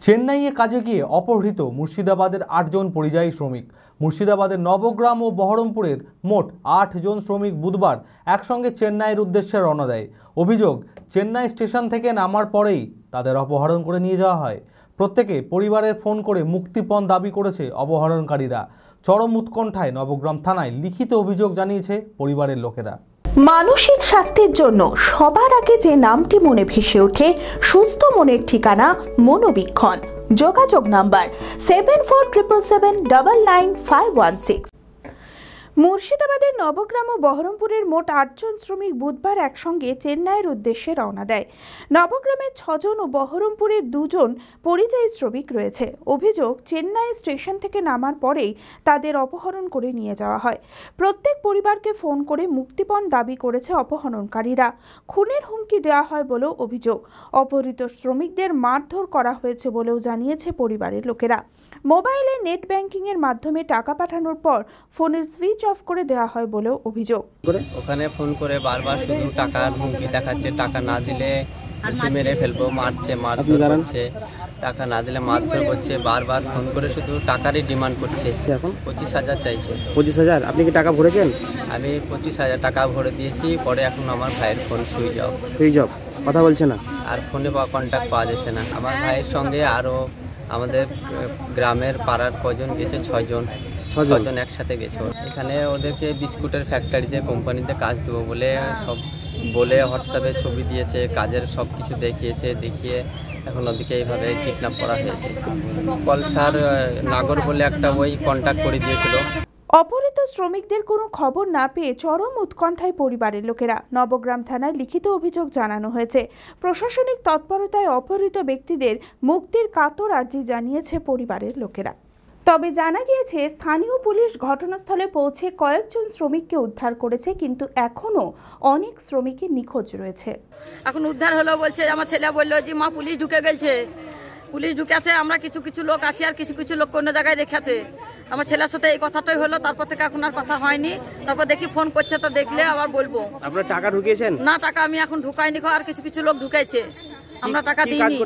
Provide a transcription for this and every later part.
চেন্নাইয়ে কাজে গিয়ে অপহৃত মুর্শিদাবাদের ৮ জন পরিযায়ী শ্রমিক। মুর্শিদাবাদের নবগ্রাম ও বহরমপুরের মোট ৮ জন শ্রমিক বুধবার একসঙ্গে চেন্নাইয়ের উদ্দেশ্যে রওনা দেয়। অভিযোগ, চেন্নাই স্টেশন থেকে নামার পরেই তাদের অপহরণ করে নিয়ে যাওয়া হয়। প্রত্যেকে পরিবারের ফোন করে মুক্তিপণ দাবি করেছে অপহরণকারীরা। চরম উৎকণ্ঠায় নবগ্রাম থানায় লিখিত অভিযোগ জানিয়েছে পরিবারের লোকেরা। মানসিক স্বাস্থ্যের জন্য সবার আগে যে নামটি মনে ভেসে ওঠে, সুস্থ মনের ঠিকানা মনোবীক্ষণ। যোগাযোগ নাম্বার 7477799516। মুর্শিদাবাদের নবগ্রাম ও বহরমপুরের মোট ৮ জন শ্রমিক বুধবার একসঙ্গে চেন্নাইয়ের উদ্দেশ্যে রওনা দেয়। নবগ্রামের ৬ জন ও বহরমপুরের ২ জন পরিযায়ী শ্রমিক রয়েছে। অভিযোগ, চেন্নাই স্টেশন থেকে নামার পরেই তাদের অপহরণ করে নিয়ে যাওয়া হয়। প্রত্যেক পরিবারকে ফোন করে মুক্তিপণ দাবি করেছে অপহরণকারীরা। খুনের হুমকি দেওয়া হয় বলেও অভিযোগ। অপহৃত শ্রমিকদের মারধর করা হয়েছে বলেও জানিয়েছে পরিবারের লোকেরা। মোবাইলে নেট ব্যাংকিং এর মাধ্যমে টাকা পাঠানোর পর ফোনের সুইচ অফ করে দেওয়া হয় বলেও অভিযোগ। ওখানে ফোন করে বারবার শুধু টাকার হুমকি দেখাচ্ছে, টাকা না দিলে মেরে ফেলবো, মারছে, মারধর করছে, টাকা না দিলে মারধর করছে, বারবার ফোন করে শুধু টাকারই ডিমান্ড করছে। এখন 25,000 চাইছে। 25,000? আপনি কি টাকা ভরেছেন? আমি 25,000 টাকা ভরে দিয়েছি। পরে এখন আমার ভাইয়ের ফোন সুইচ অফ। কথা বলছে না, আর ফোনে কন্ট্যাক্ট পাওয়া যাচ্ছে না। আমার ভাইয়ের সঙ্গে আরও আমাদের গ্রামের পাড়ার কজন গেছে, 6 জন একসাথে গেছে। এখানে ওদেরকে বিস্কুটের ফ্যাক্টরিতে, কোম্পানিতে কাজ দেবো বলে সব বলে হোয়াটসঅ্যাপে ছবি দিয়েছে, কাজের সব কিছু দেখিয়ে এখন ওদিকে এইভাবে কিডন্যাপ করা হয়েছে। কলসার নাগর বলে একটা ওই কন্ট্যাক্ট করে দিয়েছিল। অপহৃত শ্রমিকদের কোনো খবর না পেয়ে চরম উৎকণ্ঠায় পরিবারের লোকেরা। নবগ্রাম থানায় লিখিত অভিযোগ জানানো হয়েছে। প্রশাসনিক তৎপরতায় অপহৃত ব্যক্তিদের মুক্তির কাতর আর্জি জানিয়েছে পরিবারের লোকেরা। তবে জানা গিয়েছে, স্থানীয় পুলিশ ঘটনাস্থলে পৌঁছে কয়েকজন শ্রমিককে উদ্ধার করেছে, কিন্তু এখনো অনেক শ্রমিকের নিখোঁজ রয়েছে। এখন উদ্ধার হলো বলছে, আমার ছেলে বললো যে মা পুলিশ ঢুকে গেছে, পুলিশ ঢুকেছে, আমরা কিছু লোক আছি আর কিছু লোক অন্য জায়গায় রেখেছে। আমার ছেলের সাথে এই কথাটাই হলো, তারপর থেকে এখন আর কথা হয়নি। তারপর দেখি ফোন করছে, তো দেখলে আবার বলবো। আপনার টাকা ঢুকিয়েছেন? না, টাকা আমি এখন ঢুকাইনি, আর কিছু লোক ঢুকাইছে, আমরা টাকা দিইনি।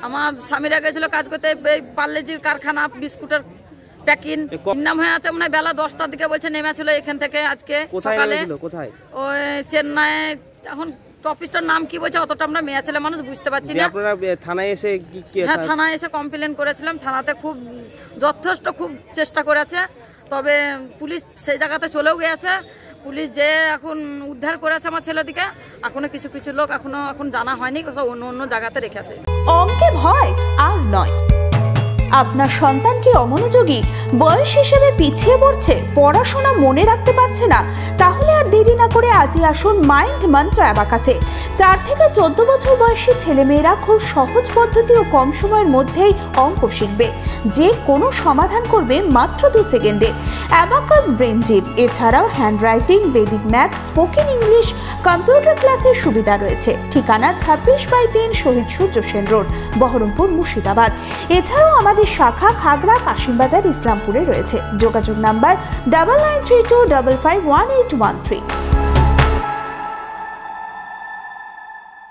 আমার স্বামীরা গেছিল কাজ করতে, পার্লেজির কারখানা, বিস্কুটের প্যাকিং। নাম হয়ে আছে মনে হয় বেলা 10টার দিকে বলছে নেমেছিল এখান থেকে আজকে সকালে। ওই চেন্নাই, এখন অফিসটার নাম কি বলছে অতটা আমরা মেয়ে ছেলে মানুষ বুঝতে পারছি না। আপনারা থানায় এসে? হ্যাঁ, থানায় এসে কমপ্লেন করেছিলাম। থানাতে খুব যথেষ্ট চেষ্টা করেছে, তবে পুলিশ সেই জায়গাতে চলেও গিয়েছে। পুলিশ যে এখন উদ্ধার করেছে আমার ছেলেদিকে, এখনো কিছু লোক এখন জানা হয়নি, অন্য জায়গাতে রেখেছে। অঙ্কে ভয় আর নয়। আপনার সন্তান কি অমনোযোগী, বয়স হিসেবে পিছিয়ে পড়ছে, পড়াশোনা মনে রাখতে পারছে না? তাহলে আর দেরি না করে আজই আসুন মাইন্ড মন্ত্র অ্যাবাকাসে। 4 থেকে 14 বছর বয়সী ছেলেমেয়েরা খুব সহজ পদ্ধতি ও কম সময়ের মধ্যেই অঙ্ক শিখবে, যে কোনো সমাধান করবে মাত্র 2 সেকেন্ডে। অ্যাবাকাস ব্রেন জিম, এছাড়াও handwriting, vedic math, spoken English, computer ক্লাসের সুবিধা রয়েছে। ঠিকানা 26/3 শহীদ সূর্য সেন রোড, বহরমপুর, মুর্শিদাবাদ। এছাড়াও আমাদের শাখা খাগড়া, কাশিমবাজার, ইসলামপুরে রয়েছে। যোগাযোগ নাম্বার 9932551813।